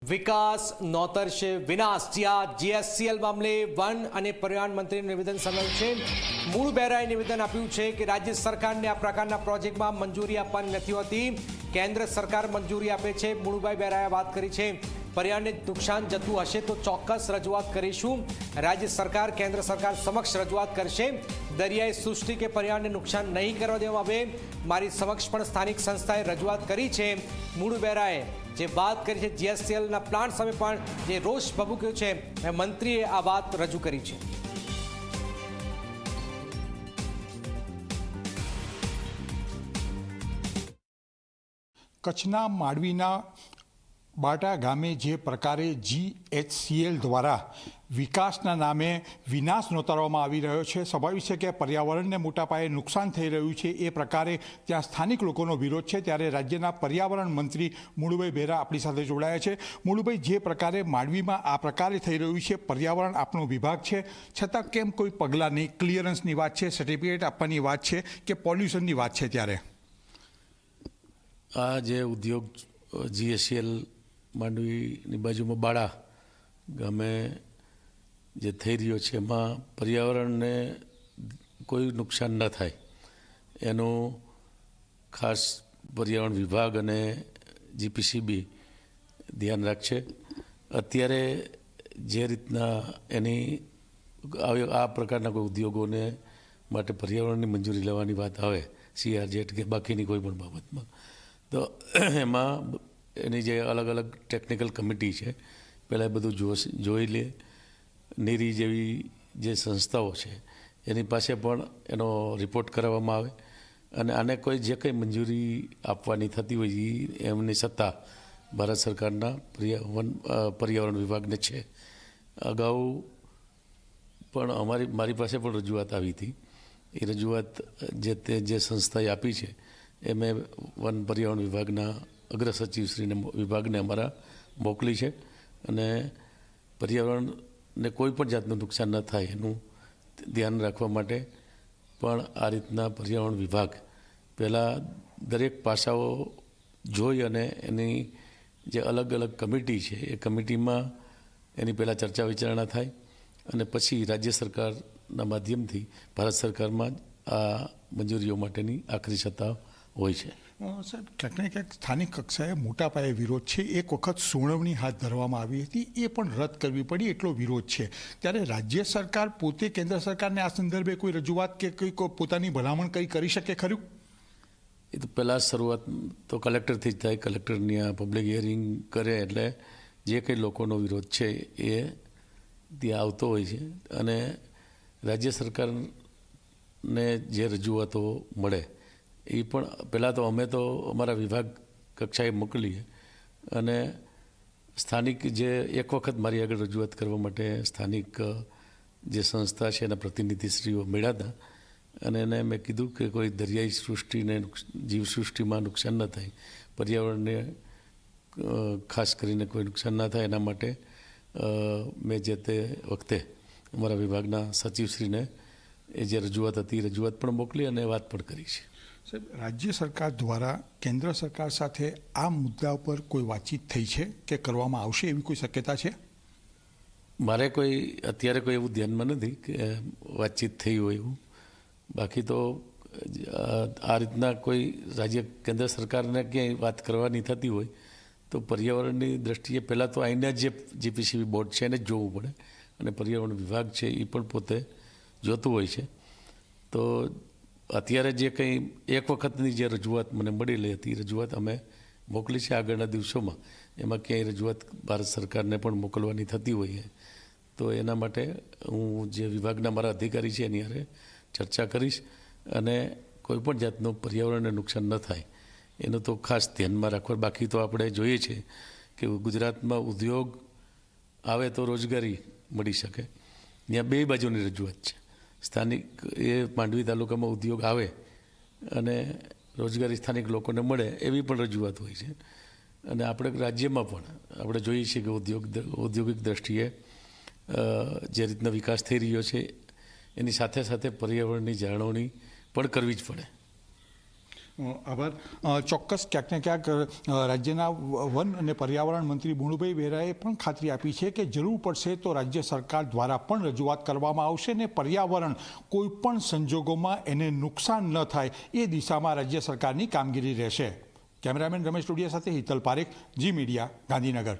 વિકાસ નોતરશે વિનાશ। જ્યાં જીએસસીએલ મામલે વન અને પર્યાવરણ મંત્રીનું નિવેદન સામે છે। મૂળ બેરાએ નિવેદન આપ્યું છે કે રાજ્ય સરકારને આ પ્રકારના પ્રોજેક્ટમાં મંજૂરી આપવાની નથી હોતી, કેન્દ્ર સરકાર મંજૂરી આપે છે। મૂળભાઈ બેરાએ વાત કરી છે પર્યાવરણને નુકસાન જતું હશે તો ચોક્કસ રજૂઆત કરીશું। રાજ્ય સરકાર કેન્દ્ર સરકાર સમક્ષ રજૂઆત કરશે। દરિયાઈ સૃષ્ટિ કે પર્યાવરણને નુકસાન નહીં કરવા દેવામાં આવે, મારી સમક્ષ પણ સ્થાનિક સંસ્થાએ રજૂઆત કરી છે। મૂળ બેરાએ જે વાત કરી છે જીએસસીએલના પ્લાન્ટ સામે પણ જે રોષ ભભૂક્યો છે, મંત્રીએ આ વાત રજૂ કરી છે। કચ્છના માંડવીના બાટા ગામે જે પ્રકારે જીએચસીએલ દ્વારા વિકાસના નામે વિનાશ નોતરવામાં આવી રહ્યો છે, સ્વાભાવિક છે કે પર્યાવરણને મોટા પાયે નુકસાન થઈ રહ્યું છે। એ પ્રકારે ત્યાં સ્થાનિક લોકોનો વિરોધ છે। ત્યારે રાજ્યના પર્યાવરણ મંત્રી મુળુભાઈ બેરા આપણી સાથે જોડાયા છે। મુળુભાઈ, જે પ્રકારે માંડવીમાં આ પ્રકારે થઈ રહ્યું છે, પર્યાવરણ આપણો વિભાગ છે, છતાં કેમ કોઈ પગલાં નહીં? ક્લિયરન્સની વાત છે, સર્ટિફિકેટ આપવાની વાત છે કે પોલ્યુશનની વાત છે? ત્યારે આ જે ઉદ્યોગ જીએસસીએલ માંડવીની બાજુમાં બાળા ગામે જે થઈ રહ્યો છે, એમાં પર્યાવરણને કોઈ નુકસાન ન થાય એનું ખાસ પર્યાવરણ વિભાગ અને જીપીસીબી ધ્યાન રાખશે। અત્યારે જે રીતના એની આ પ્રકારના કોઈ ઉદ્યોગોને માટે પર્યાવરણની મંજૂરી લેવાની વાત આવે, CRZ કે બાકીની કોઈ પણ બાબતમાં, તો એમાં એની જે અલગ અલગ ટેકનિકલ કમિટી છે, પહેલાં એ બધું જોઈ લે। નીરી જેવી જે સંસ્થાઓ છે એની પાસે પણ એનો રિપોર્ટ કરાવવામાં આવે અને આને કોઈ જે કંઈ મંજૂરી આપવાની થતી હોય એમની સત્તા ભારત સરકારના પર્યાવરણ વિભાગને છે। અગાઉ પણ મારી પાસે પણ રજૂઆત આવી હતી। એ રજૂઆત જે સંસ્થાએ આપી છે એ મેં વન પર્યાવરણ વિભાગના અગ્ર સચિવશ્રીને વિભાગને અમારા મોકલી છે અને પર્યાવરણને કોઈ પણ જાતનું નુકસાન ન થાય એનું ધ્યાન રાખવા માટે પણ આ રીતના પર્યાવરણ વિભાગ પહેલાં દરેક પાસાઓ જોઈ અને એની જે અલગ અલગ કમિટી છે એ કમિટીમાં એની પહેલાં ચર્ચા વિચારણા થાય અને પછી રાજ્ય સરકારના માધ્યમથી ભારત સરકારમાં આ મંજૂરીઓ માટેની આખરી સત્તા હોય છે। સાહેબ, ક્યાંક ને ક્યાંક સ્થાનિક કક્ષાએ મોટા પાયે વિરોધ છે। એક વખત સુનાવણી હાથ ધરવામાં આવી હતી, એ પણ રદ કરવી પડી, એટલો વિરોધ છે। ત્યારે રાજ્ય સરકાર પોતે કેન્દ્ર સરકારને આ સંદર્ભે કોઈ રજૂઆત કે કોઈ પોતાની ભલામણ કંઈ કરી શકે ખરું? એ તો પહેલાં શરૂઆત તો કલેક્ટરથી જ થાય। કલેક્ટરની આ પબ્લિક હિયરિંગ કરે એટલે જે કંઈ લોકોનો વિરોધ છે એ ત્યાં આવતો હોય છે અને રાજ્ય સરકારને જે રજૂઆતો મળે એ પણ પહેલાં તો અમે તો અમારા વિભાગ કક્ષાએ મોકલીએ અને સ્થાનિક જે એક વખત મારી આગળ રજૂઆત કરવા માટે સ્થાનિક જે સંસ્થા છે એના પ્રતિનિધિશ્રીઓ મળ્યા હતા અને એને મેં કીધું કે કોઈ દરિયાઈ સૃષ્ટિને જીવસૃષ્ટિમાં નુકસાન ન થાય, પર્યાવરણને ખાસ કરીને કોઈ નુકસાન ના થાય એના માટે મેં જે તે વખતે અમારા વિભાગના સચિવશ્રીને એ જે રજૂઆત હતી રજૂઆત પણ મોકલી અને વાત પણ કરી છે। સાહેબ, રાજ્ય સરકાર દ્વારા કેન્દ્ર સરકાર સાથે આ મુદ્દા પર કોઈ વાતચીત થઈ છે કે કરવામાં આવશે એવી કોઈ શક્યતા છે? મારે અત્યારે કોઈ એવું ધ્યાનમાં નથી કે વાતચીત થઈ હોય એવું। બાકી તો આ રીતના કોઈ કેન્દ્ર સરકારને ક્યાંય વાત કરવાની થતી હોય તો પર્યાવરણની દ્રષ્ટિએ પહેલાં તો અહીંના જે જીપીસીબી બોર્ડ છે એને જ જોવું પડે અને પર્યાવરણ વિભાગ છે એ પણ પોતે જોતું હોય છે। તો અત્યારે જે કંઈ એક વખતની જે રજૂઆત મને મળેલી હતી રજૂઆત અમે મોકલી છે આગળના દિવસોમાં, એમાં ક્યાંય રજૂઆત ભારત સરકારને પણ મોકલવાની થતી હોય તો એના માટે હું જે વિભાગના મારા અધિકારી છે એની હારે ચર્ચા કરીશ અને કોઈપણ જાતનું પર્યાવરણને નુકસાન ન થાય એનું તો ખાસ ધ્યાનમાં રાખવા। બાકી તો આપણે જોઈએ છે કે ગુજરાતમાં ઉદ્યોગ આવે તો રોજગારી મળી શકે, ત્યાં બે બાજુની રજૂઆત છે। સ્થાનિક એ માંડવી તાલુકામાં ઉદ્યોગ આવે અને રોજગારી સ્થાનિક લોકોને મળે એવી પણ રજૂઆત હોય છે અને આપણે રાજ્યમાં પણ આપણે જોઈએ છીએ કે ઔદ્યોગિક દ્રષ્ટિએ જે રીતના વિકાસ થઈ રહ્યો છે એની સાથે સાથે પર્યાવરણની જાળવણી પણ કરવી જ પડે। આભાર. ચોક્કસ ક્યાંક ને ક્યાંક રાજ્યના વન અને પર્યાવરણ મંત્રી મુળુભાઈ બેરાએ પણ ખાતરી આપી છે કે જરૂર પડશે તો રાજ્ય સરકાર દ્વારા પણ રજૂઆત કરવામાં આવશે ને પર્યાવરણ કોઈ પણ સંજોગોમાં એને નુકસાન ન થાય એ દિશામાં રાજ્ય સરકારની કામગીરી રહેશે. કેમેરામેન રમેશ ટોડિયા સાથે હિતલ પારેખ, જી મીડિયા, ગાંધીનગર.